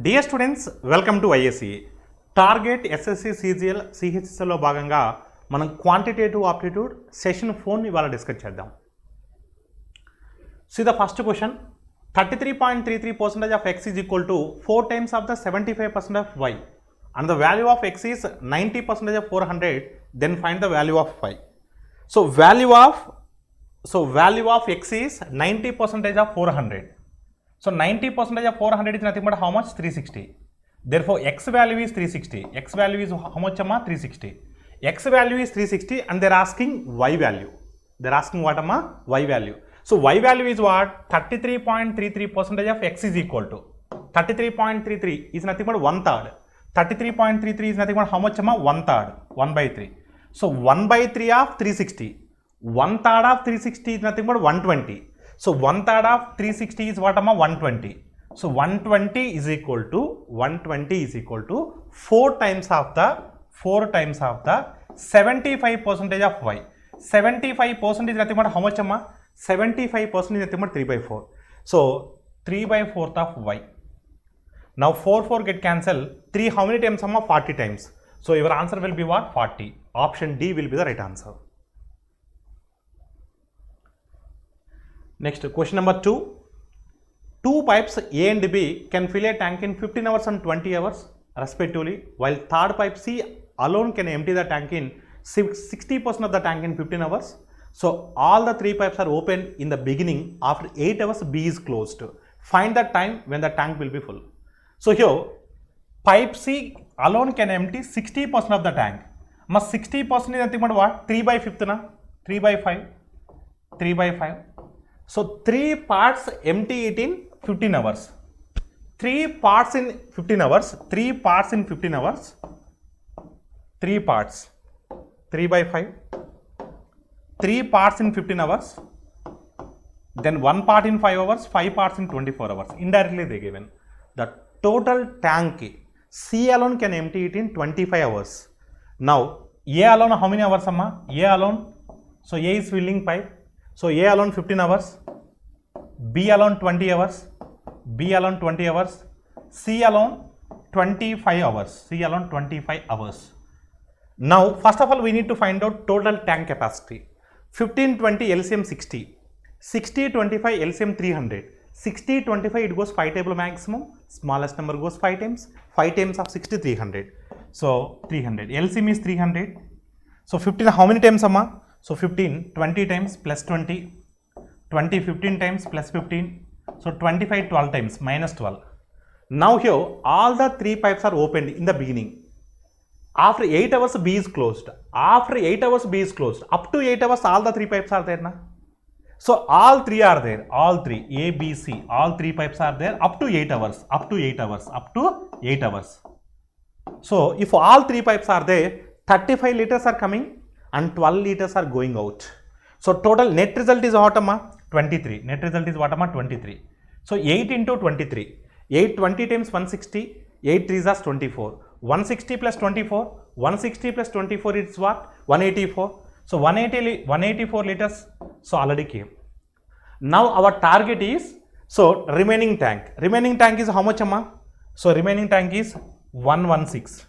Dear students, welcome to ISC. Target SSC CGL సిహెచ్ఎస్ఎల్లో భాగంగా మనం క్వాంటిటేటివ్ ఆప్టిట్యూడ్ సెషన్ 4ని ఇవాళ డిస్కస్ చేద్దాం. See the first question, 33.33% of x is equal to 4 times of the 75% of y and the value of x is 90% of 400, then find the value of y. So value of x is 90% of 400. So 90% of 400 is nothing but how much? 360. Therefore x value is 360. X value is how much? 360. X value is 360 and they are asking y value. They are asking what? Y value. So y value is what? 33.33% of x is equal to 33.33 is nothing but 1/3. 33.33 is nothing but how much? 1/3. 1/3. So 1/3 of 360. 1/3 of 360 is nothing but 120. So 1/3 of 360 is what? 120. So 120 is equal to 4 times of the 75% of y. 75% is nothing but how much? 75% is nothing but 3/4. So 3/4 of y. Now 4 get cancelled. 3 how many times? 40 times. So your answer will be what? 40. Option D will be the right answer. Next, question number 2. Two pipes A and B can fill a tank in 15 hours and 20 hours respectively, while third pipe C alone can empty the tank in 60% of the tank in 15 hours. So all the three pipes are open in the beginning. After 8 hours B is closed. Find the time when the tank will be full. So here pipe C alone can empty 60% of the tank. Must 60% is nothing but what? 3/5 na? 3/5. 3/5. So 3 parts empty it in 15 hours. 3 parts in 15 hours. 3 parts in 15 hours. 3 parts. 3/5. 3 parts in 15 hours. Then 1 part in 5 hours. 5 parts in 24 hours. Indirectly they given. The total tank C alone can empty it in 25 hours. Now A alone how many hours? A alone. So A is filling pipe. So A alone 15 hours, B alone 20 hours, B alone 20 hours, C alone 25 hours, C alone 25 hours. Now first of all we need to find out total tank capacity. 15-20 LCM 60, 60-25 LCM 300, 60-25 it goes 5 table maximum, smallest number goes 5 times, 5 times of 60 300. So 300, LCM is 300. So 15 how many times amma? So 15, 20 times plus 20, 20, 15 times plus 15, so 25, 12 times minus 12. Now here all the three pipes are opened in the beginning. After 8 hours B is closed. After 8 hours B is closed. Up to 8 hours all the three pipes are there na? So all three are there. All three, A, B, C, all three pipes are there up to 8 hours. Up to 8 hours. Up to 8 hours. So if all three pipes are there, 35 liters are coming and 12 liters are going out. So total net result is what? 23. Net result is what? 23. So 8 into 23. 8 20 times 160. 8 3s are 24. 160 plus 24. 160 plus 24 is what? 184. So 184 liters. So already came. Now our target is, so remaining tank. Remaining tank is how much? So remaining tank is 116.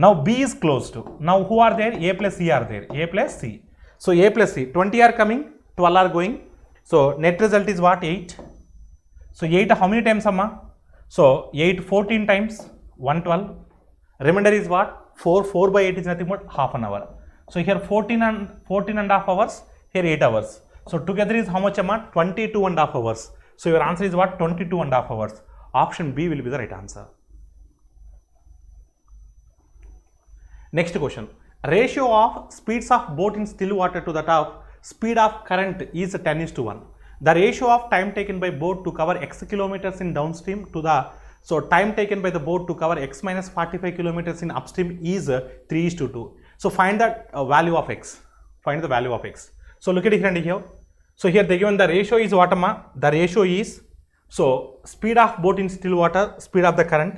Now B is closed. Now who are there? A plus C are there. A plus C. So A plus C. 20 are coming. 12 are going. So net result is what? 8. So 8 how many times amma? So 8 14 times 112. Remainder is what? 4. 4/8 is nothing but half an hour. So here 14 and half hours. Here 8 hours. So together is how much amma? 22 and half hours. So your answer is what? 22 and half hours. Option B will be the right answer. Next question. Ratio of speeds of boat in still water to that of speed of current is 10:1. The ratio of time taken by boat to cover x kilometers in downstream to the, so time taken by the boat to cover x minus 45 kilometers in upstream is 3:2. So find the value of x. Find the value of x. So look at it here. So here they given the ratio is what? The ratio is, so speed of boat in still water, speed of the current.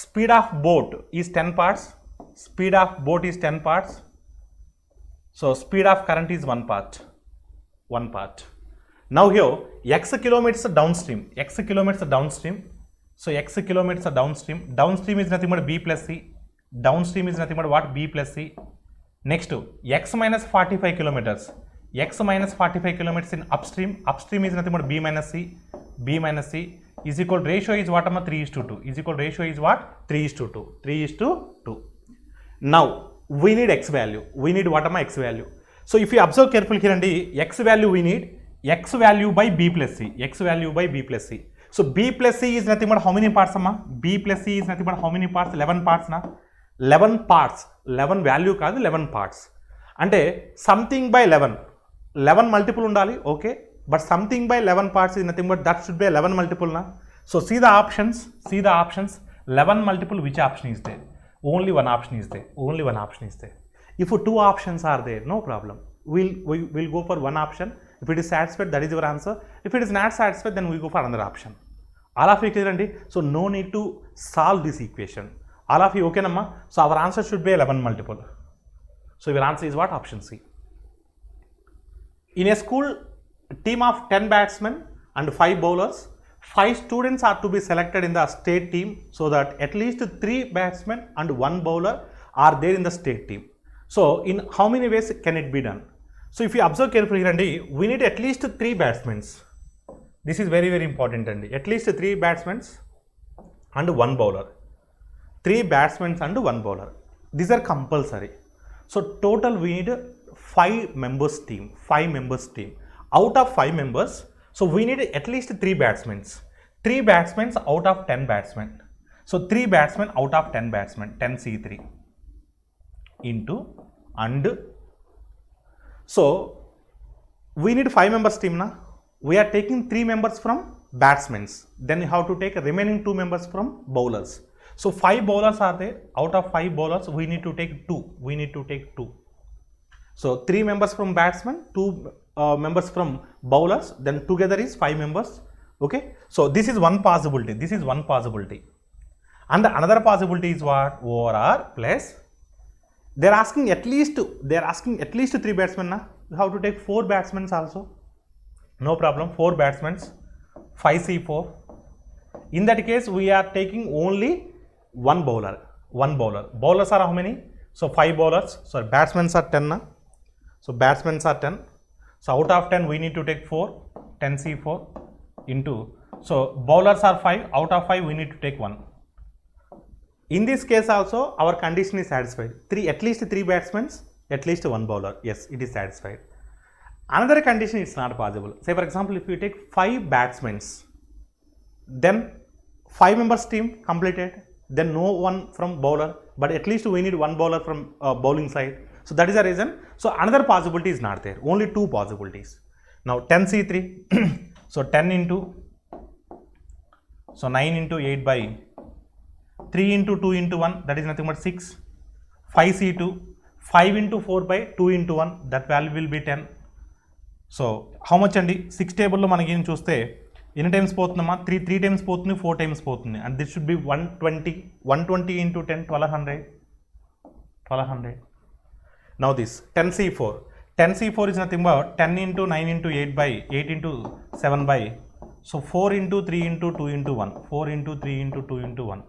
Speed of boat is 10 parts. Speed of boat is 10 parts. So speed of current is 1 part. 1 part. Now here x kilometers downstream. X kilometers downstream. So x kilometers are downstream. Downstream is nothing but b plus c. Downstream is nothing but what? B plus c. Next, x minus 45 kilometers. X minus 45 kilometers in upstream. Upstream is nothing but b minus c. B minus c is equal, ratio is what? 3:2. Is equal, ratio is what? 3:2. 3:2. Now we need x value. We need what? X value. So if you observe carefully here, x value we need x value by b plus c. X value by b plus c. So b plus c is nothing but how many parts? B plus c is nothing but how many parts? 11 parts na. 11 parts. 11 value కాదు, 11 parts. అంటే something by 11 multiple ఉండాలి, okay, but something by 11 parts is nothing but that should be 11 multiple na. So see the options. 11 multiple, which option is there? Only one option is there. If 2 options are there, no problem, we'll go for one option. If it is satisfied, that is your answer. If it is not satisfied, then we go for another option. All of you clear andi? So no need to solve this equation. All of you okay namma? So our answer should be 11 multiple. So your answer is what? Option C. In a school team of 10 batsmen and 5 bowlers, 5 students are to be selected in the state team, so that at least 3 batsmen and 1 bowler are there in the state team. So in how many ways can it be done? So if you observe carefully here, we need at least 3 batsmen. This is very, very important. At least 3 batsmen and 1 bowler. 3 batsmen and 1 bowler. These are compulsory. So total we need 5 members team. Out of 5 members, so we need at least 3 batsmen. 3 batsmen out of 10 batsmen. So 3 batsmen out of 10 batsmen. 10C3 into and. So we need 5 members team na. We are taking 3 members from batsmen. Then you have to take remaining 2 members from bowlers. So 5 bowlers are there. Out of 5 bowlers, we need to take 2. So 3 members from batsmen, 2 members from bowlers, then together is 5 members. Okay. So this is one possibility. And the another possibility is what? OR plus. They are asking at least 3 batsmen na. You have to take 4 batsmen also. No problem. 4 batsmen. 5C4. In that case, we are taking only 1 bowler. Bowlers are how many? So 5 bowlers. So batsmen are 10 na. So batsmen are 10. So out of 10 we need to take 4. 10C4 into. So bowlers are 5. Out of 5 we need to take 1. In this case also our condition is satisfied. At least 3 batsmen, at least 1 bowler. Yes, it is satisfied. Another condition is not possible. Say for example, if you take 5 batsmen, then 5 members team completed. Then no one from bowler, but at least we need 1 bowler from bowling side. So that is the reason. So another possibility is not there. Only 2 possibilities. Now 10C3. So 10 into. So 9 into 8 by 3 into 2 into 1. That is nothing but 6. 5C2. 5 into 4 by 2 into 1. That value will be 10. So how much andi? 6 table lo manaki em chuste ఎన్ని times పోతుందమ్మా? 3 times పోతుంది, 4 times పోతుంది. And this should be 120 into 10, 1200. Now this 10C4. 10C4 is nothing but 10 into 9 into 8 by 8 into 7 by. So 4 into 3 into 2 into 1. 4 into 3 into 2 into 1.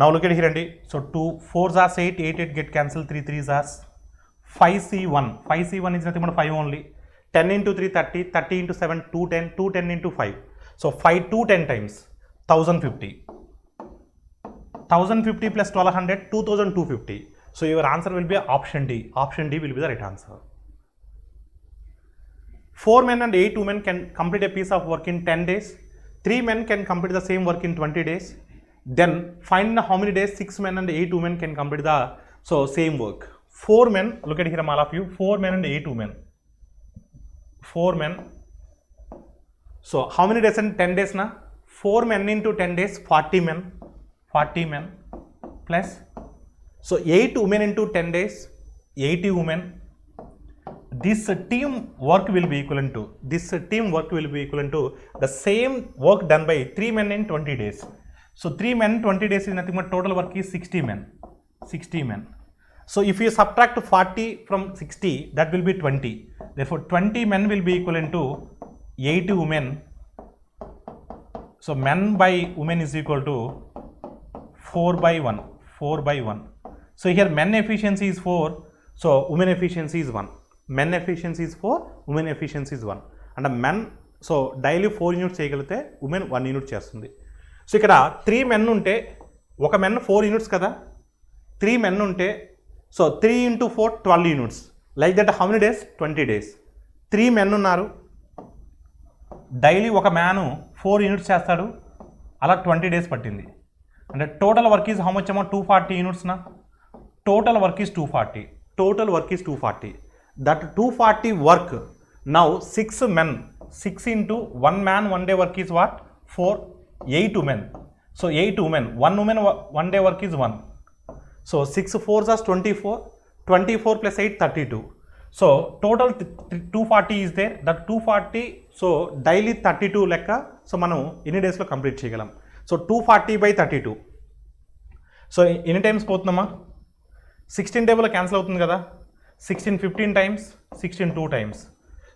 Now look at here. So 2 4s are 8 get cancelled, 3 3s are 5C1. 5C1 is nothing but 5 only. 10 into 3, 30, 30 into 7, 210, 210 into 5. So 5 2 10 times, 1050. 1050 plus 1200, 2250. So your answer will be option D. Option D will be the right answer. 4 men and 8 women can complete a piece of work in 10 days. 3 men can complete the same work in 20 days. Then find how many days 6 men and 8 women can complete the same work. 4 men, look at here all of you, 4 men and 8 women. 4 men. So how many days in 10 days na? 4 men into 10 days, 40 men. 40 men plus. So 8 women into 10 days, 80 women. This team work will be equivalent to the same work done by 3 men in 20 days. So 3 men 20 days is nothing but total work is 60 men. 60 men. So if you subtract 40 from 60, that will be 20. Therefore 20 men will be equivalent to 80 women So men by women is equal to 4 by 1, 4 by 1. So here men efficiency is 4, so women efficiency is 1. Men efficiency is 4, women efficiency is 1. And men, so daily 4 units చేయగలిగితే women 1 unit చేస్తుంది. So ఇక్కడ 3 men ఉంటే ఒక men 4 units కదా, 3 men ఉంటే so 3 into 4 12 units. Like that how many days? 20 days. 3 men ఉన్నారు, daily ఒక man 4 units చేస్తాడు, అలా 20 days పట్టింది. అంటే total work is how much అమ్మా? 240 యూనిట్స్నా. Total work is 240. Total work is 240. That 240 work now 6 men, 6 into 1 man 1 day work is what? 4, 8 women. So 8 women, 1 woman 1 day work is 1. So 6 4s are 24, 24 plus 8 32. So total 240 is there. That 240, so daily 32 లెక్క. So మనం ఎన్ని డేస్లో complete చేయగలం? So 240 by 32. So ఎన్ని times పోతుందమ్మా? 16 టేబుల్లో cancel అవుతుంది కదా. 16 15 times, 16 2 times.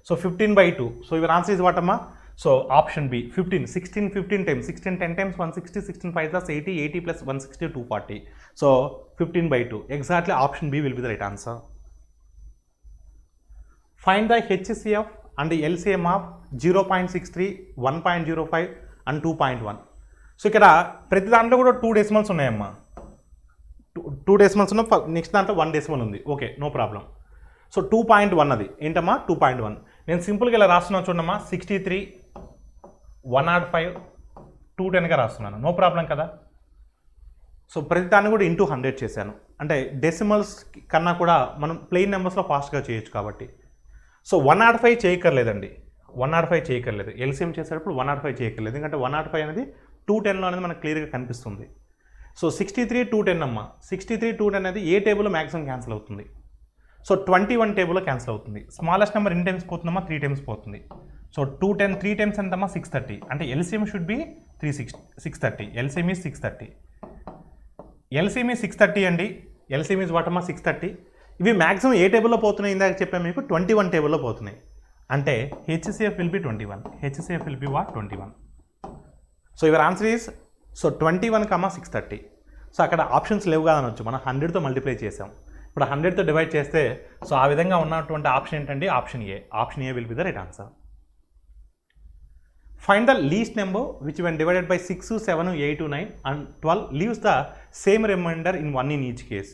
So 15 by 2. So your answer is what అమ్మా? So option B 15. 16 15 times, 16 10 times 160, 16 5 plus 80, 80 plus 160 240. So 15 by 2. Exactly option B will be the right answer. Find the HCF and the LCM of 0.63, 1.05 and 2.1. So ఇక్కడ ప్రతి దాంట్లో కూడా 2 decimals ఉన్నాయమ్మా. 2 decimals ఉన్న, next దాంట్లో 1 decimal ఉంది. Okay, no problem. So 2.1 అది ఏంటమ్మా? 2.1. నేను సింపుల్గా ఇలా రాస్తున్నాను చూడమ్మా. 63, 105, 210గా రాస్తున్నాను. నో ప్రాబ్లం కదా. సో ప్రతి దాన్ని కూడా ఇంటూ 100 చేశాను. అంటే డెసిమల్స్ కన్నా కూడా మనం ప్లెయిన్ నెంబర్స్లో ఫాస్ట్గా చేయొచ్చు కాబట్టి. సో 105 చేయక్కర్లేదండి, 105 చేయక్కర్లేదు. ఎల్సిఎం చేసేటప్పుడు 105 చేయక్కర్లేదు, ఎందుకంటే 105 అనేది 210లో అనేది మనకు క్లియర్గా కనిపిస్తుంది. సో 63 210 అమ్మ. 63 210 అనేది ఏ టేబుల్లో మ్యాక్సిమం క్యాన్సిల్ అవుతుంది? సో 21 టేబుల్లో క్యాన్సిల్ అవుతుంది. స్మాలెస్ట్ నెంబర్ ఎన్ని టైమ్స్ పోతుందమ్మా? 3 times పోతుంది. సో 210 3 times ఎంతమ్మా? 630. అంటే LCM should be 630. LCM is 630. LCM is 630 అండి. ఎల్సిఎం ఈజ్ వాట్ అమ్మా? 630. ఇవి మ్యాక్సిమం ఏ టేబుల్లో పోతున్నాయి? ఇందాక చెప్పాను మీకు 21 టేబుల్లో పోతున్నాయి. అంటే HCF will be 21. HCF will be what? 21. So your answer is so 21, 630. So అక్కడ ఆప్షన్స్ లేవు కదా అనొచ్చు, మనం 100తో మల్టిప్లై చేసాం. ఇప్పుడు 100తో డివైడ్ చేస్తే సో ఆ విధంగా ఉన్నటువంటి ఆప్షన్ ఏంటండి? Option A. Option A will be the right answer. Find the least number which when divided by 6, 7, 8, 9 and 12 leaves the same reminder in 1 in each case.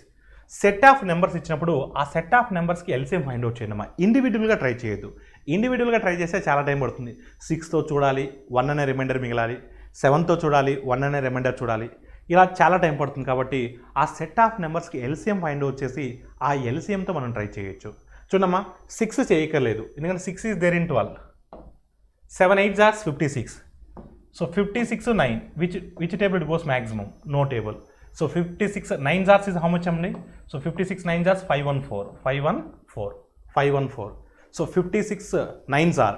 Set of numbers ఇచ్చినప్పుడు ఆ set of నెంబర్స్కి LCM find out చేయడమా. ఇండివిజువల్గా try చేయొద్దు. ఇండివిజువల్గా try చేస్తే చాలా time పడుతుంది. 6తో చూడాలి, 1 అనే రిమైండర్ మిగలాలి. 7తో చూడాలి, 1 అనే రిమైండర్ చూడాలి. ఇలా చాలా టైం పడుతుంది. కాబట్టి ఆ సెట్ ఆఫ్ నెంబర్స్కి ఎల్సిఎం ఫైండ్ అవుట్ చేసి ఆ ఎల్సిఎంతో మనం ట్రై చేయొచ్చు. చూడమ్మా, 6 చేయక్కర్లేదు, ఎందుకంటే 6 is there in 12. 7 8s are 56. So 56 9. Which table it goes maximum? No table. So 56 9s are is how much amni? So 56 9s are 514. 514. 514. So 56 9s are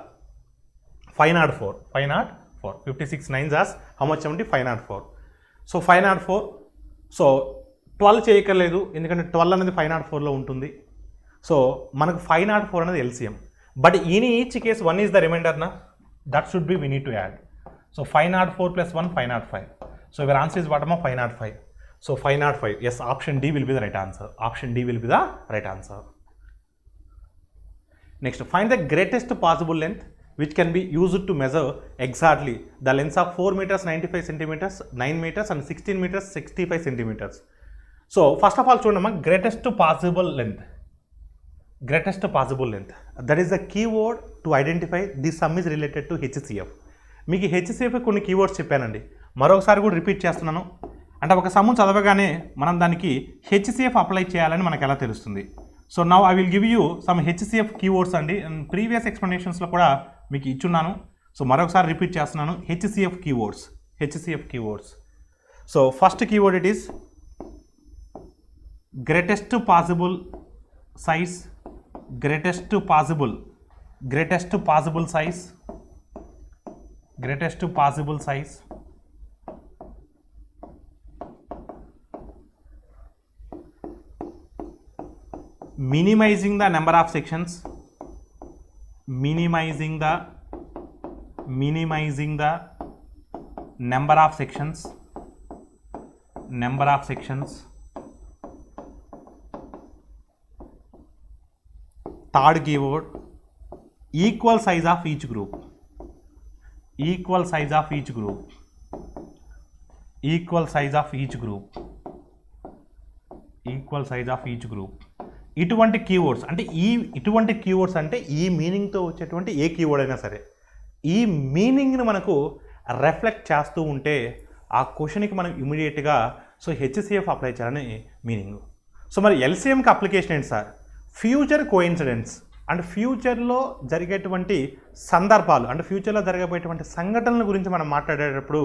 504. 504. 56 9s are how much amni? 504. So 504. So 12 చేయక్కర్లేదు, ఎందుకంటే 12 అనేది 504లో ఉంటుంది. So మనకు 504 అనేది LCM. But in each case 1 is the reminder నా. That should be we need to add. So 504 plus 1 505. So your answer is what? 505. So 505. Yes, option D will be the right answer. Option D will be the right answer. Next, find the greatest possible length which can be used to measure exactly the lengths of 4 meters 95 centimeters, 9 meters and 16 meters 65 centimeters. So first of all చూడమ్మా, greatest possible length. Greatest possible length, that is the keyword to identify this sum is related to HCF. మీకు HCF కొన్ని keywords చెప్పానండి, మరొకసారి కూడా repeat చేస్తున్నాను. అంటే ఒక some చదవగానే మనం దానికి HCF అప్లై చేయాలని మనకు ఎలా తెలుస్తుంది. So now I will give you some HCF keywords అండి. ప్రీవియస్ ఎక్స్ప్లెనేషన్స్లో కూడా మీకు ఇచ్చున్నాను. సో మరొకసారి రిపీట్ చేస్తున్నాను. HCF keywords. HCF keywords. So first keyword it is greatest possible size. Greatest possible size. Greatest possible size. Minimizing the number of sections. Minimizing the number of sections, third keyword equal size of each group, ఇటువంటి keywords అంటే ఇటువంటి keywords అంటే ఈ మీనింగ్తో వచ్చేటువంటి ఏ keyword అయినా సరే ఈ మీనింగ్ని మనకు రిఫ్లెక్ట్ చేస్తూ ఉంటే ఆ క్వశ్చన్కి మనం ఇమీడియట్గా సో హెచ్సిఎఫ్ అప్లై చేయాలని మీనింగ్. సో మరి ఎల్సిఎంకి అప్లికేషన్ ఏంటి సార్? ఫ్యూచర్ కోఇన్సిడెన్స్ అంటే ఫ్యూచర్లో జరిగేటువంటి సందర్భాలు అంటే ఫ్యూచర్లో జరగబోయేటువంటి సంఘటనల గురించి మనం మాట్లాడేటప్పుడు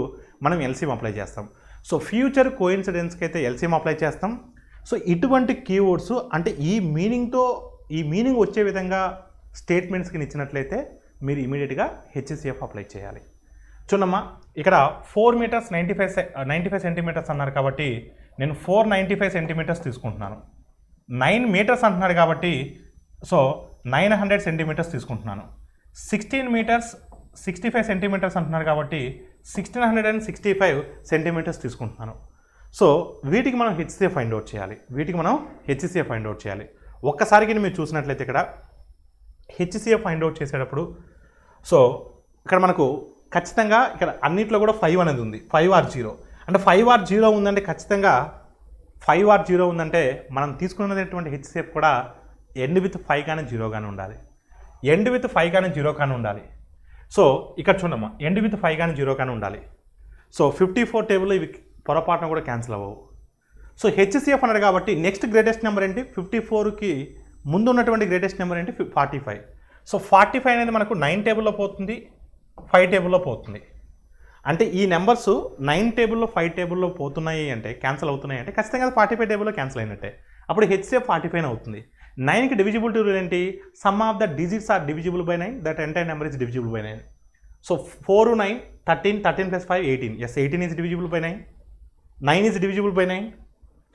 మనం ఎల్సిఎం అప్లై చేస్తాం. సో ఫ్యూచర్ కోఇన్సిడెన్స్కి అయితే ఎల్సిఎం అప్లై చేస్తాం. సో ఇటువంటి కీవర్డ్స్ అంటే ఈ మీనింగ్ వచ్చే విధంగా స్టేట్మెంట్స్కి ఇచ్చినట్లయితే మీరు ఇమీడియట్గా హెచ్సిఎఫ్ అప్లై చేయాలి. చూడమ్మా, ఇక్కడ 4 మీటర్స్ 95 సెంటీమీటర్స్ అన్నారు కాబట్టి నేను 495 సెంటీమీటర్స్ తీసుకుంటున్నాను. 9 మీటర్స్ అంటున్నాడు కాబట్టి సో 900 సెంటీమీటర్స్ తీసుకుంటున్నాను. 16 మీటర్స్ 65 సెంటీమీటర్స్ అంటున్నారు కాబట్టి 1665 సెంటీమీటర్స్ తీసుకుంటున్నాను. సో వీటికి మనం హెచ్సిఎఫ్ ఫైండ్ అవుట్ చేయాలి. ఒక్కసారికి మీరు చూసినట్లయితే ఇక్కడ హెచ్సిఎఫ్ ఫైండ్ అవుట్ చేసేటప్పుడు సో ఇక్కడ మనకు ఖచ్చితంగా ఇక్కడ అన్నిట్లో కూడా 5 అనేది ఉంది. 5 or 0 అంటే 5 or 0 ఉందంటే ఖచ్చితంగా 5 or 0 ఉందంటే మనం తీసుకున్నటువంటి హెచ్సిఎఫ్ కూడా ఎండ్ విత్ 5 కానీ 0 కానీ ఉండాలి. సో ఇక్కడ చూడమ్మా, ఎండ్ విత్ 5 కానీ 0 కానీ ఉండాలి. సో 54 టేబుల్లో ఇవి పొరపాటున కూడా క్యాన్సిల్ అవ్వవు. సో హెచ్సిఎఫ్ అన్నాడు కాబట్టి నెక్స్ట్ గ్రేటెస్ట్ నెంబర్ ఏంటి? 54కి ముందు ఉన్నటువంటి గ్రేటెస్ట్ నెంబర్ ఏంటి? 45. సో 45 అనేది మనకు 9 టేబుల్లో పోతుంది, 5 టేబుల్లో పోతుంది. అంటే ఈ నెంబర్స్ 9 టేబుల్లో 5 టేబుల్లో పోతున్నాయి అంటే క్యాన్సిల్ అవుతున్నాయి అంటే ఖచ్చితంగా 45 టేబుల్లో క్యాన్సిల్ అయినట్టే. అప్పుడు హెచ్సిఎఫ్ 45 అవుతుంది. 9కి డివిజిబిలిటీ రూల్ ఏంటి? Sum of the digits are divisible by 9, that entire number is divisible by 9. So 4, 9, 13, 13 + 5, 18. Yes, 18 is divisible by 9. 9 is divisible by 9.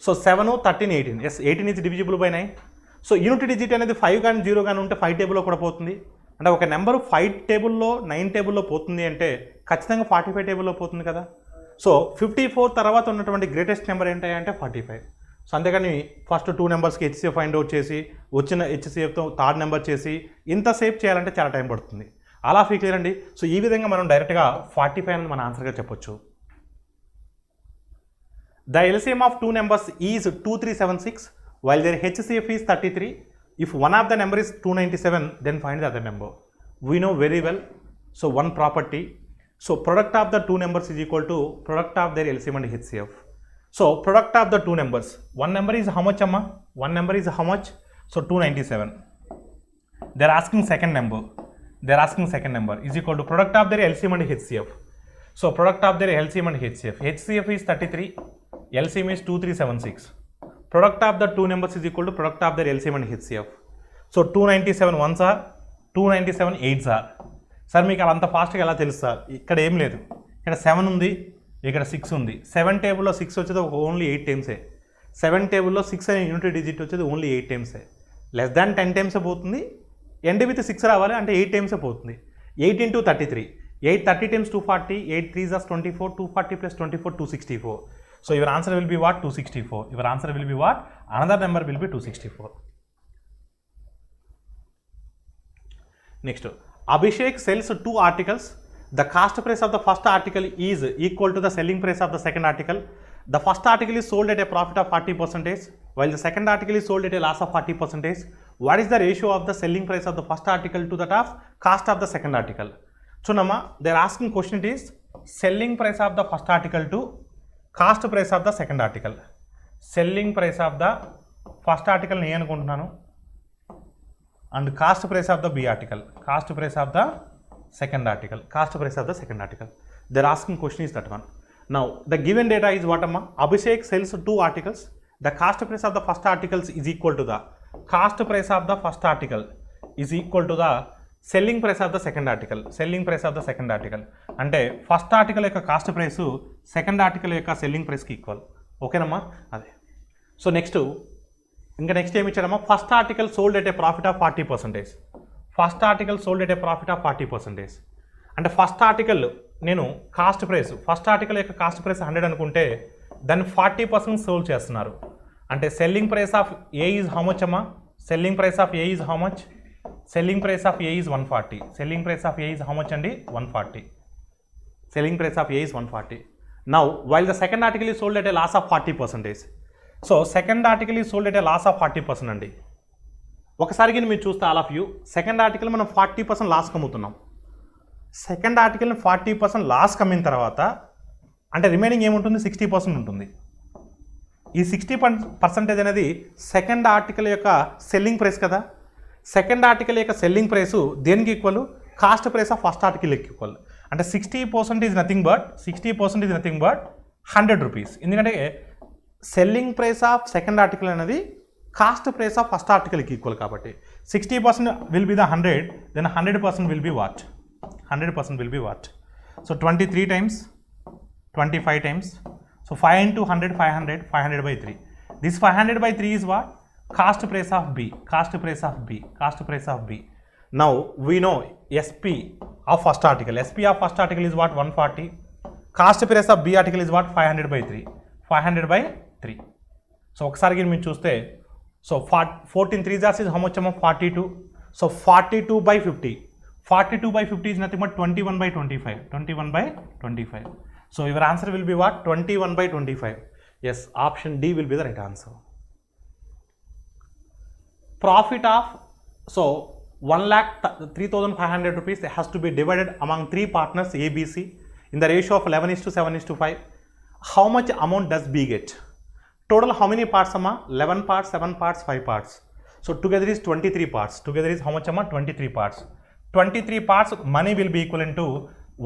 So 7, 13, 18. Yes, 18 is divisible by 9. So unit digit అనేది 5 కానీ 0 కానీ ఉంటే 5 టేబుల్లో కూడా పోతుంది. అంటే ఒక నెంబరు 5 టేబుల్లో 9 టేబుల్లో పోతుంది అంటే ఖచ్చితంగా 45 టేబుల్లో పోతుంది కదా. సో 54 తర్వాత ఉన్నటువంటి గ్రేటెస్ట్ నెంబర్ ఏంటంటే 45. సో అంతేకాని ఫస్ట్ 2 నెంబర్స్కి హెచ్సిఎఫ్ ఫైండ్ అవుట్ చేసి వచ్చిన హెచ్సిఎఫ్తో థర్డ్ నెంబర్ చేసి ఇంతసేపు చేయాలంటే చాలా టైం పడుతుంది. అలా ఫిక్స్ చేయండి. సో ఈ విధంగా మనం డైరెక్ట్గా 45 అని మన ఆన్సర్గా చెప్పొచ్చు. The LCM of 2 numbers is 2376 while their HCF is 33. If one of the number is 297, then find the other number. We know very well. So one property. So product of the 2 numbers is equal to product of their LCM and HCF. So product of the 2 numbers. One number is how much, amma? One number is how much? So 297. They are asking second number. Is equal to product of their LCM and HCF. So product of their LCM and HCF. HCF is 33. LCM is 2376. Product of the 2 numbers is equal to product of their LCM and HCF. So 297 ones are, 297 8s are. Sir మీకు అలా అంత ఫాస్ట్గా ఎలా తెలుసు sir? ఇక్కడ ఏం లేదు, ఇక్కడ 7 ఉంది, ఇక్కడ 6 ఉంది. 7 టేబుల్లో 6 వచ్చేది ఓన్లీ 8 టైమ్సే. 7 టేబుల్లో 6 అనే యూనిట్ డిజిట్ వచ్చేది ఓన్లీ 8 టైమ్సే. లెస్ దాన్ 10 టైమ్సే పోతుంది. ఎండ్ విత్ 6 రావాలి అంటే 8 టైమ్సే పోతుంది. 8 × 33. 8 30 times 240. 8 3s are 24. 240 + 24 264. So your answer will be what? 264. Your answer will be what? Another number will be 264. Next, Abhishek sells 2 articles. The cost price of the first article is equal to the selling price of the second article. The first article is sold at a profit of 40%, while the second article is sold at a loss of 40%. What is the ratio of the selling price of the first article to that of cost of the second article? So Nama, they are asking question it is selling price of the first article to cost price of the second article. Selling price of the first article నేను అనుకుంటున్నాను and cost price of the B article. Cost price of the second article. Their asking question is that one. Now the given data is what అమ్మా? Abhishek sells 2 articles. The cost price of the first articles is equal to the cost price of the first article is equal to the selling price of the second article. అంటే first article యొక్క cost price second article యొక్క selling ప్రైస్కి equal. ఓకేనమ్మా? అదే. So next ఏమి ఇచ్చాడమ్మా? First article sold at a profit of 40%. అంటే first article నేను కాస్ట్ ప్రైస్ ఫస్ట్ ఆర్టికల్ యొక్క కాస్ట్ ప్రైస్ 100 అనుకుంటే దాన్ని 40% సోల్డ్ చేస్తున్నారు. అంటే selling price of A is how much అమ్మా? Selling price of A is how much? Selling price of A is 140. Selling price of A is how much అండి? 140. Selling price of A is 140. Now while the second article is sold at a loss of 40%. So second article is sold at a loss of 40% అండి. ఒకసారి మీరు చూస్తే all of you second article మనం 40% లాస్కి అమ్ముతున్నాం. Second ఆర్టికల్ని 40% లాస్కి అమ్మిన తర్వాత అంటే రిమైనింగ్ ఏముంటుంది? 60% ఉంటుంది. ఈ 60% అనేది సెకండ్ ఆర్టికల్ యొక్క సెల్లింగ్ ప్రైస్ కదా. సెకండ్ ఆర్టికల్ యొక్క సెల్లింగ్ ప్రైస్ దేనికి equal? Cost price of first article equal. అంటే 60% ఈజ్ నథింగ్ బట్ 100 రూపీస్. ఎందుకంటే selling price of second article అనేది కాస్ట్ ప్రైస్ ఆఫ్ ఫస్ట్ ఆర్టికల్కి ఈక్వల్ కాబట్టి 60% will be the 100, then 100% will be what? 100% will be what? So 23 times, 25 times. So 5 into 100, 500, 500 by 3. This 500 by 3 is what? Cost price of B. Cost price of B. Cost price of B. Now we know SP of first article. SP of first article is what? 140. Cost price of B article is what? 500 by 3. 500 by 3. So ఒకసారి మీరు చూస్తే so 14 3 is how much? 42. So 42 by 50. 42 by 50 is nothing but 21 by 25. 21 by 25. So your answer will be what? 21 by 25. Yes, option D will be the right answer. Profit of, so 1,03,500 rupees has to be divided among 3 partners A, B, C in the ratio of 11:7:5. How much amount does B get? Total how many parts amma? 11 parts, 7 parts, 5 parts. So together is 23 parts. Together is how much amma? 23 parts. 23 parts money will be equivalent to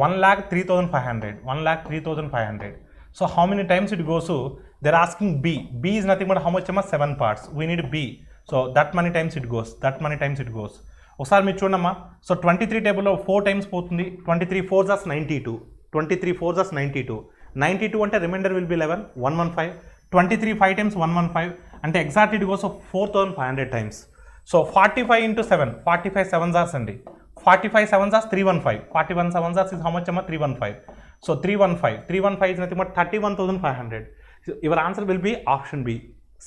1,03,500. 1,03,500. So how many times it goes to? They're asking B. B is nothing but how much? 7 parts. We need B. So that many times it goes. That many times it goes. ఒకసారి మీరు చూడమ్మా. So 23 టేబుల్లో 4 times పోతుంది. 23 4s are 92. 23 4s are 92. 92 అంటే reminder will B 11. 115. 23 5 times 115 అంటే exact it goes 4,500 times. So 45 into 7. 45 7s are అండి. 45 7s are 315. 41 7s are is how much? 315. So 315. 315 is nothing but 31,500. So your answer will be option B.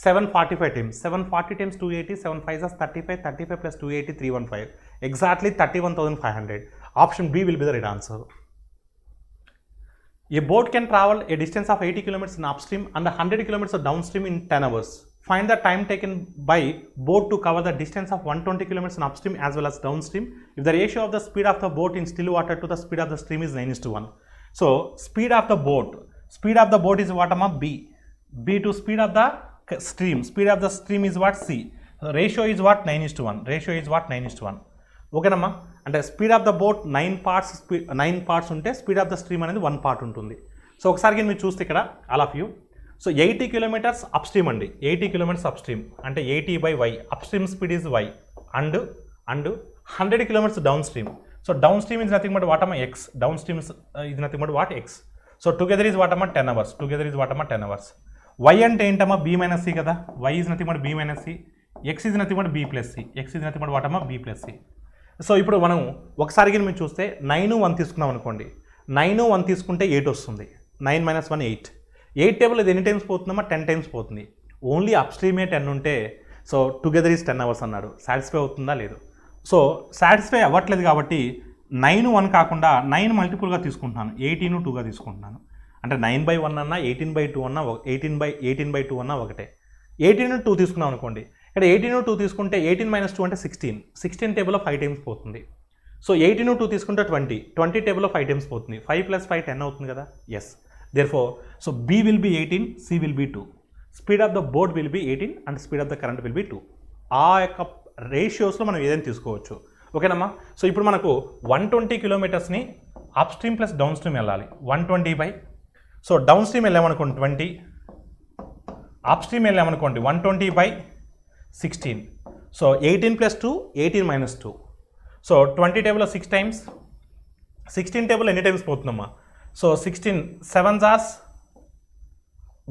745 times. 740 times 280. 7 5s are 35. 35 plus 280 315. Exactly 31,500. Option B will be the right answer. A boat can travel a distance of 80 kilometers in upstream and 100 kilometers downstream in 10 hours. Find the time taken by boat to cover the distance of 120 kilometers in upstream as well as downstream if the ratio of the speed of the boat in still water to the speed of the stream is 9:1. So speed of the boat is what? B. B to speed of the stream. Speed of the stream is what? C. Ratio is what? 9:1. Ratio is what? 9:1. Okay namma? అంటే speed of the boat 9 parts ఉంటే speed of the stream అనేది 1 part ఉంటుంది. So ఒకసారి మీరు చూస్తే ఇక్కడ all of you. So 80 kilometers up stream అండి. 80 kilometers up stream అంటే 80 by y. Up stream speed is y and 100 kilometers down stream. So down stream is nothing but what అమ్మ x. Down stream is nothing but what x. So together is what అమ్మ 10 hours. Together is what అమ్మ 10 hours. y అంటే ఏంటమ్మా? b minus c కదా. y is nothing but b minus c. x is nothing but b plus c. x is nothing but what అమ్మ? b plus c. So ఇప్పుడు మనం ఒకసారి మీరు చూస్తే 9 1 తీసుకున్నాం అనుకోండి. 9 1 తీసుకుంటే 8 వస్తుంది. 9 minus 1 8. 8 టేబుల్ అది ఎన్ని టైమ్స్ పోతుందమ్మా? 10 times పోతుంది. ఓన్లీ అప్ స్ట్రీమే 10 ఉంటే సో టుగెదర్ ఈజ్ 10 hours అన్నాడు. సాటిస్ఫై అవుతుందా లేదు? సో సాటిస్ఫై అవ్వట్లేదు కాబట్టి 9 1 కాకుండా 9 మల్టిపుల్గా తీసుకుంటున్నాను. 18 2గా తీసుకుంటున్నాను. అంటే 9/1 అన్నా 18/2 అన్నా 18/2 అన్నా ఒకటే. 18 2 తీసుకున్నాం అనుకోండి. ఇక్కడ 18 2 తీసుకుంటే 18 minus 2 అంటే 16. 16 టేబుల్లో 5 times పోతుంది. సో 18 2 తీసుకుంటే 20. 20 టేబుల్లో 5 times పోతుంది. 5 plus 5 10 అవుతుంది కదా. Yes. Therefore, so B will be 18, C will be 2. Speed of the boat will be 18 and speed of the current will be 2. ఆ యొక్క రేషియోస్లో మనం ఏదైనా తీసుకోవచ్చు. ఓకేనమ్మా? సో ఇప్పుడు మనకు 120 kilometersని upstream plus downstream వెళ్ళాలి. 120 by సో డౌన్ స్ట్రీమ్ వెళ్ళామనుకోండి 20, అప్ స్ట్రీమ్ వెళ్ళామనుకోండి 120 by 16. So 18 plus 2 18 minus 2. So 20 టేబుల్లో 6 times. 16 టేబుల్ ఎన్ని టైమ్స్ పోతుందమ్మా? So 16 7s are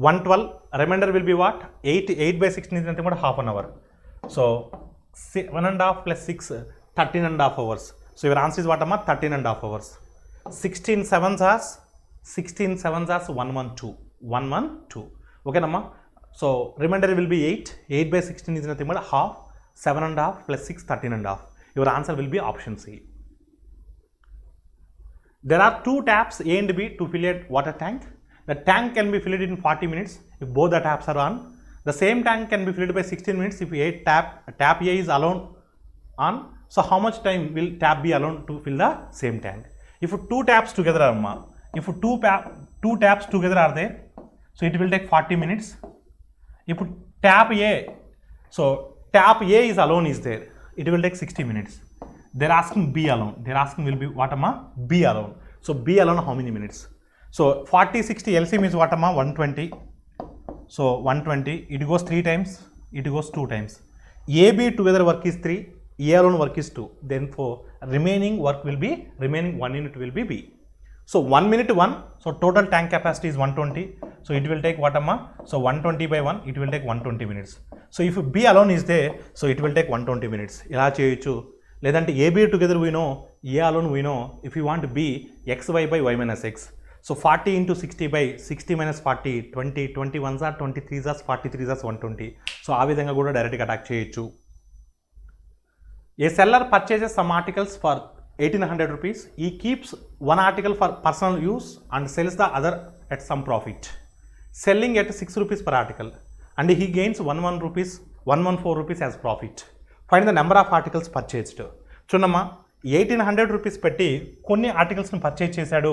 112. Remainder will be what? 8/16 is nothing but half an hour. So 1.5 plus 6 13.5 hours. So your answer is what amma? 13.5 hours. 16 sevens as 112 ఓకేనమ్మా. So reminder will be 8 by 16 is nothing but half, 7.5 plus 6 13.5. Your answer will be option C. There are two taps A and B to fill a water tank. The tank can be filled in 40 minutes if both the taps are on. The same tank can be filled by 16 minutes if tap A is alone on. So how much time will tap B alone to fill the same tank? If two taps together are two taps together are there, so it will take 40 minutes. If tap A is alone is there, it will take 60 minutes. They're asking B alone. They're asking will be what amma? B alone. So B alone how many minutes? So 40, 60 LCM is what amma? 120. So 120. It goes 3 times. It goes 2 times. AB together work is 3. A alone work is 2. Then for remaining one unit will be B. So 1 minute 1. So total tank capacity is 120. So it will take what amma? So 120 by 1. It will take 120 minutes. So if B alone is there, so it will take 120 minutes. Ila cheyochu. లేదంటే AB together we know, A alone we know. If you want be XY by Y minus X. So 40 into 60 by 60 minus 40, 20, 21s are 23s are 43s are 120. So ఆ విధంగా కూడా డైరెక్ట్గా attack చేయొచ్చు. ఏ seller purchases some articles for 1800 rupees. He keeps one article for personal use and sells the other at some profit, selling at 6 rupees per article, and he gains 114 rupees as profit. Find the number of articles purchased. చూడమ్మా, 1800 rupees పెట్టి కొన్ని ఆర్టికల్స్ని purchase చేశాడు.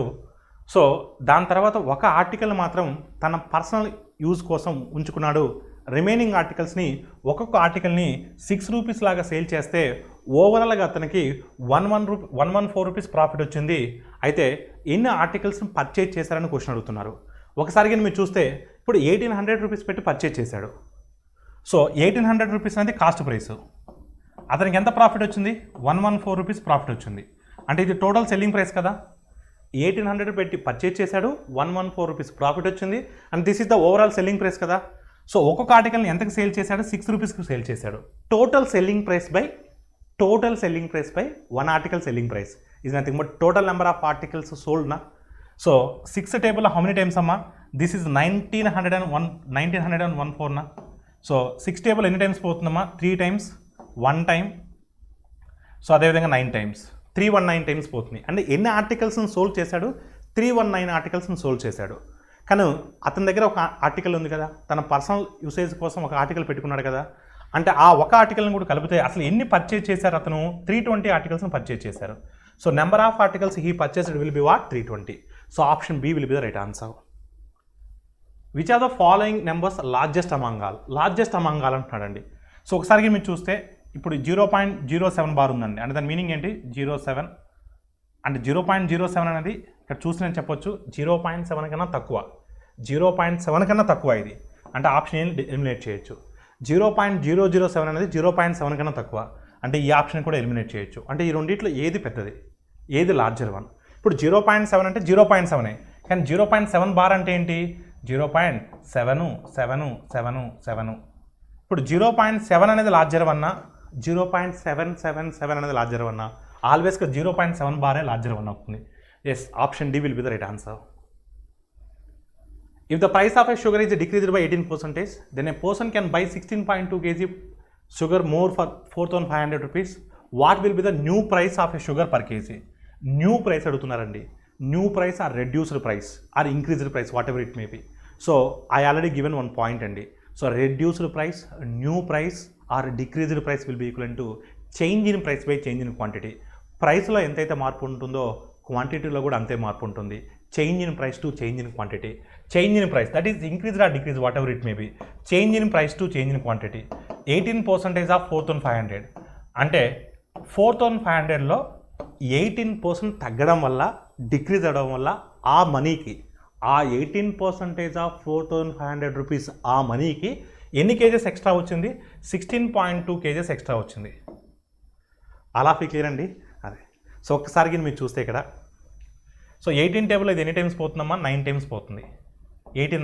So దాని తర్వాత ఒక article మాత్రం తన personal use కోసం ఉంచుకున్నాడు. రిమైనింగ్ ఆర్టికల్స్ని ఒక్కొక్క ఆర్టికల్ని 6 రూపీస్ లాగా సేల్ చేస్తే ఓవరాల్గా అతనికి 114 రూపీస్ ప్రాఫిట్ వచ్చింది. అయితే ఎన్ని ఆర్టికల్స్ని పర్చేజ్ చేశారని క్వశ్చన్ అడుగుతున్నారు. ఒకసారి కానీ మీరు చూస్తే ఇప్పుడు 1800 రూపీస్ పెట్టి పర్చేజ్ చేశాడు. సో 1800 రూపీస్ అనేది కాస్ట్ ప్రైస్. అతనికి ఎంత ప్రాఫిట్ వచ్చింది? 114 రూపీస్ ప్రాఫిట్ వచ్చింది. అంటే ఇది టోటల్ సెల్లింగ్ ప్రైస్ కదా. 1800 పెట్టి పర్చేజ్ చేశాడు, 114 రూపీస్ ప్రాఫిట్ వచ్చింది, and this is the overall selling price కదా. సో ఒక్కొక్క ఆర్టికల్ని ఎంతకు సేల్ చేశాడు? 6 రూపీస్కి సేల్ చేశాడు. Total selling price by one article selling price is nothing but total number of articles sold నా. సో 6 టేబుల్లో హౌ మెనీ టైమ్స్ అమ్మా? దిస్ ఈజ్ 1914 నా. సో 6 టేబుల్ ఎన్ని టైమ్స్ పోతుందమ్మా? 3 times, 1 time. సో అదేవిధంగా 9 టైమ్స్, 319 టైమ్స్ పోతుంది. అంటే ఎన్ని ఆర్టికల్స్ని సోల్వ్ చేశాడు? 319 ఆర్టికల్స్ని సోల్వ్ చేశాడు. కానీ అతని దగ్గర ఒక ఆర్టికల్ ఉంది కదా, తన పర్సనల్ యూసేజ్ కోసం ఒక ఆర్టికల్ పెట్టుకున్నాడు కదా. అంటే ఆ ఒక ఆర్టికల్ని కూడా కలిపితే అసలు ఎన్ని పర్చేజ్ చేశారు అతను? 320 ఆర్టికల్స్ని పర్చేజ్ చేశారు. So number of articles he purchased will be what? 320. So option B will be the right answer. Which are the following numbers largest among all? Largest among all అంటున్నాడండి. సో ఒకసారి మీరు చూస్తే ఇప్పుడు 0.07 bar ఉందండి. అంటే దాని meaning ఏంటి? 07. అంటే 0.07 అనేది ఇక్కడ చూసి నేను చెప్పొచ్చు 0.7 కన్నా తక్కువ. 0.7 కన్నా తక్కువ ఇది. అంటే ఆప్షన్ ఏం ఎలిమినేట్ చేయొచ్చు. 0.007 అనేది 0.7 కన్నా తక్కువ. అంటే ఈ ఆప్షన్ కూడా ఎలిమినేట్ చేయొచ్చు. అంటే ఈ రెండిట్లో ఏది పెద్దది, ఏది లార్జర్ వన్? ఇప్పుడు 0.7 అంటే 0.7. కానీ 0.7 బార్ అంటే ఏంటి? 0.77777. ఇప్పుడు 0.7 అనేది లార్జర్ వన్నా, 0.777 అనేది లార్జర్ వన్నా? ఆల్వేస్గా 0.7 బారే లార్జర్ వన్ అవుతుంది. Yes, option D will be the right answer. If the price of a sugar is decreased by 18%, then a person can buy 16.2 kg sugar more for 4,500 rupees. What will be the new price of a sugar per kg? New price అడుగుతున్నారండి. New price or reduced price or increased price, whatever it may be. So I already given one point అండి. So reduced price, new price or decreased price will be equivalent to change in price by change in quantity. ప్రైస్లో ఎంతైతే మార్పు ఉంటుందో క్వాంటిటీలో కూడా అంతే మార్పు ఉంటుంది. Change in price to change in quantity. Change in price that is increase or decrease what ever it may be. Change in price to change in quantity. 18% of 4,500 అంటే 4,500లో 18% తగ్గడం వల్ల, డిక్రీజ్ అవ్వడం వల్ల ఆ మనీకి, ఆ 18% ఆఫ్ 4,500 రూపీస్ ఆ మనీకి ఎన్ని కేజెస్ ఎక్స్ట్రా వచ్చింది? 16.2 కేజెస్ ఎక్స్ట్రా వచ్చింది. అలా క్లియర్ అండి. అదే. సో ఒక్కసారికి మీరు చూస్తే ఇక్కడ సో 18 టేబుల్ ఇది ఎన్ని టైమ్స్ పోతుందమ్మా? 9 టైమ్స్ పోతుంది. 18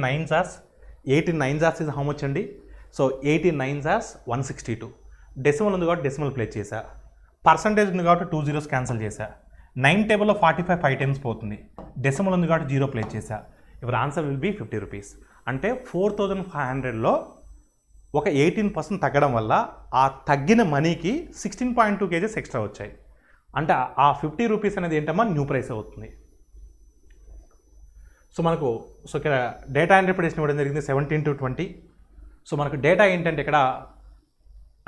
9s is హౌ మచ్ అండి? So 18 9s 162. డెసిమల్ ఉంది కాబట్టి డెసిమల్ ప్లేస్ చేశా. పర్సంటేజ్ ఉంది కాబట్టి 2 zeros క్యాన్సిల్ చేశా. 9 టేబుల్లో 45 5 టైమ్స్ పోతుంది, డెసిమల్ ఉంది కాబట్టి 0 ప్లేస్ చేశా. Your answer will be 50 rupees. అంటే 4500లో ఒక 18% తగ్గడం వల్ల ఆ తగ్గిన మనీకి 16.2 kgs ఎక్స్ట్రా వచ్చాయి. అంటే ఆ 50 రూపీస్ అనేది ఏంటమ్మా న్యూ ప్రైస్ అవుతుంది. సో మనకు ఇక్కడ డేటా ఇంటర్ప్రిటేషన్ ఇవ్వడం జరిగింది 17 to 20. సో మనకు డేటా ఏంటంటే ఇక్కడ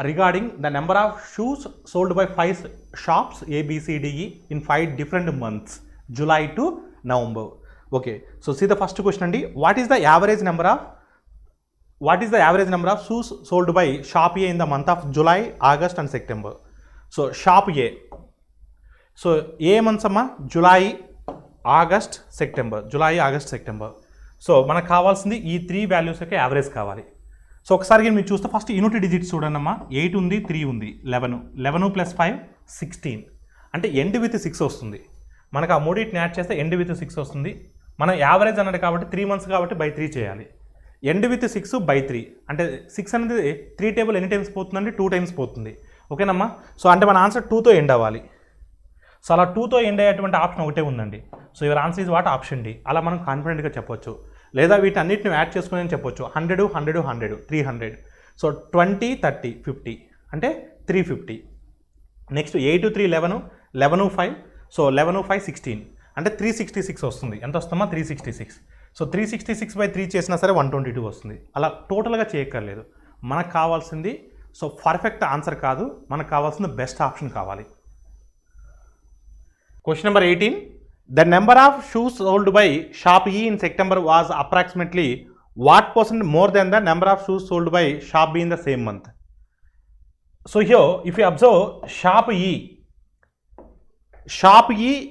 regarding the number of shoes sold by 5 shops ABCDE in 5 different months, July to November. Okay, so see the first question అండి. What is the average number of shoes sold by shop A in the month of July, August and September? So shop A. So A months అమ్మా? July, August, September. So మనకు కావాల్సింది ఈ 3 values యొక్క average కావాలి. So ఒకసారి మీరు చూస్తే first unit digits చూడండి అమ్మా. 8 ఉంది, 3 ఉంది, 11 ప్లస్ 5 16. అంటే ఎండ్ విత్ 6 వస్తుంది. మనకు ఆ మూడింటిని యాడ్ చేస్తే ఎండ్ విత్ 6 వస్తుంది. మనం యావరేజ్ అన్నది కాబట్టి 3 మంత్స్ కాబట్టి బై 3 చేయాలి. ఎండ్ విత్ 6 బై 3 అంటే 6 అనేది 3 టేబుల్ ఎన్ని టైమ్స్ పోతుందంటే 2 టైమ్స్ పోతుంది. ఓకేనమ్మా. సో అంటే మన ఆన్సర్ 2తో ఎండ్ అవ్వాలి. సో అలా 2తో ఎండ్ అయ్యేటువంటి ఆప్షన్ ఒకటే ఉందండి. So your answer is what? Option D. అలా మనం కాన్ఫిడెంట్గా చెప్పొచ్చు. లేదా వీటన్నిటిని యాడ్ చేసుకుని అని చెప్పొచ్చు. 100 100 100 300. సో 20 30 50 అంటే 350. నెక్స్ట్ 8 3 11 11 5. సో 11 5 16 అంటే 366 వస్తుంది. ఎంత వస్తుందమ్మా? 366. సో 366 బై 3 చేసినా సరే 122 వస్తుంది. అలా టోటల్గా చేయక్కర్లేదు. మనకు కావాల్సింది సో పర్ఫెక్ట్ ఆన్సర్ కాదు, మనకు కావాల్సింది బెస్ట్ ఆప్షన్ కావాలి. Question number 18. The number of shoes sold by shop E in September was approximately what percent more than the number of shoes sold by shop B in the same month? So here, if you observe shop E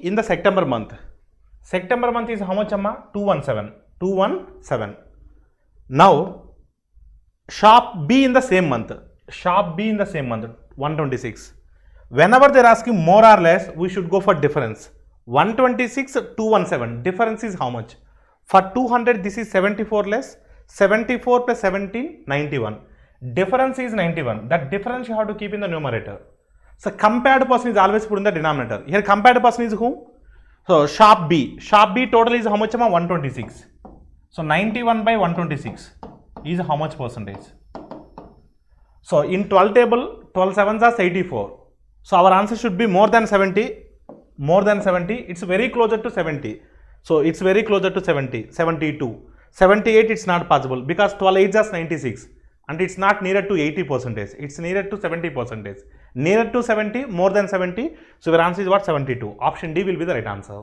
in the September month is how much amma? 217. Now shop B in the same month 126. Whenever they are asking more or less, we should go for difference. 126 217, difference is how much? For 200 this is 74 less, 74 plus 17 91, difference is 91. That difference you have to keep in the numerator. So compared person is always put in the denominator. Here compared person is whom? So shop B total is how much? 126. So 91 by 126 is how much percentage? So in 12 table 12 sevens are 84. So our answer should be more than 70. It's very closer to 70. So it's very closer to 70. 72. 78 it's not possible because 12 8s are 96 and it's not nearer to 80%. It's nearer to 70%. Nearer to 70, more than 70. So your answer is what? 72. Option D will be the right answer.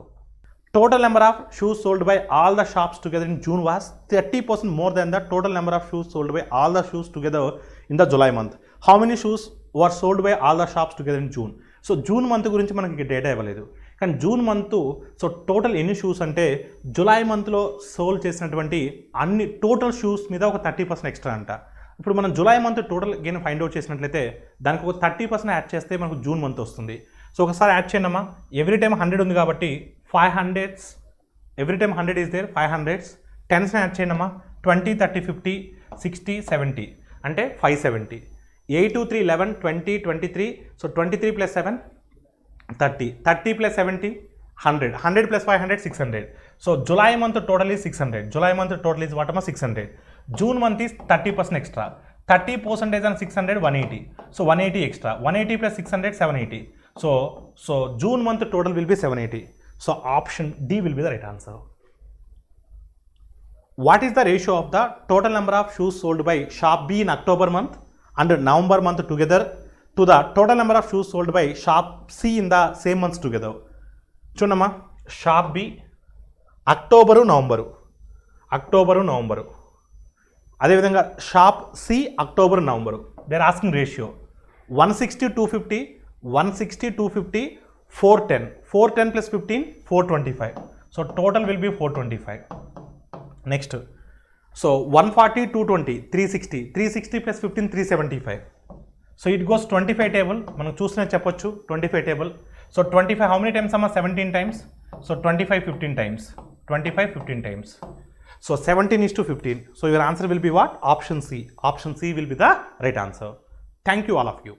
Total number of shoes sold by all the shops together in June was 30% more than the total number of shoes sold by all the shoes together in the July month. How many shoes were sold by all the shops together in June? So June month గురించి మనకి data ఇవ్వలేదు, కానీ June month so total ఎన్ని shoes అంటే July మంత్లో sold చేసినటువంటి అన్ని total shoes మీద ఒక 30% ఎక్స్ట్రా అంట. ఇప్పుడు మనం July month total gain find out చేసినట్లయితే దానికి ఒక 30% యాడ్ చేస్తే మనకు జూన్ మంత్ వస్తుంది. సో ఒకసారి యాడ్ చేయండి అమ్మా. ఎవ్రీ టైం 100 ఉంది కాబట్టి 500s, every time 100 is there, 500s. 10s add చేయండి అమ్మా. 20 30 50 60 70 అంటే 570. 8 2 3 11 20 23. So 23 plus 7 30. 30 plus 70 100. 100 plus 500 600. So July month total is 600. July month total is what అమ్మా? 600. June month is 30% extra. 30% and 600 180. So 180 extra. 180 plus 600 780. So June month total will be 780. So option D will be the right answer. What is the ratio of the total number of shoes sold by shop B in October month and November month together to the total number of shoes sold by shop C in the same months together? చూడమ్మా, shop B October November, అదేవిధంగా shop C October November. They are asking ratio 160 250, 160 250 410. 410 plus 15 425. So total will be 425. Next, so 140 220 360. 360 plus 15 375. So it goes 25 table. మనం చూసినా చెప్పొచ్చు 25 table. So 25 how many times అమ్మా? 17 times. So 25 15 times. 25 15 times. So 17 is to 15. So your answer will be what? Option C. Option C will be the right answer. Thank you all of you.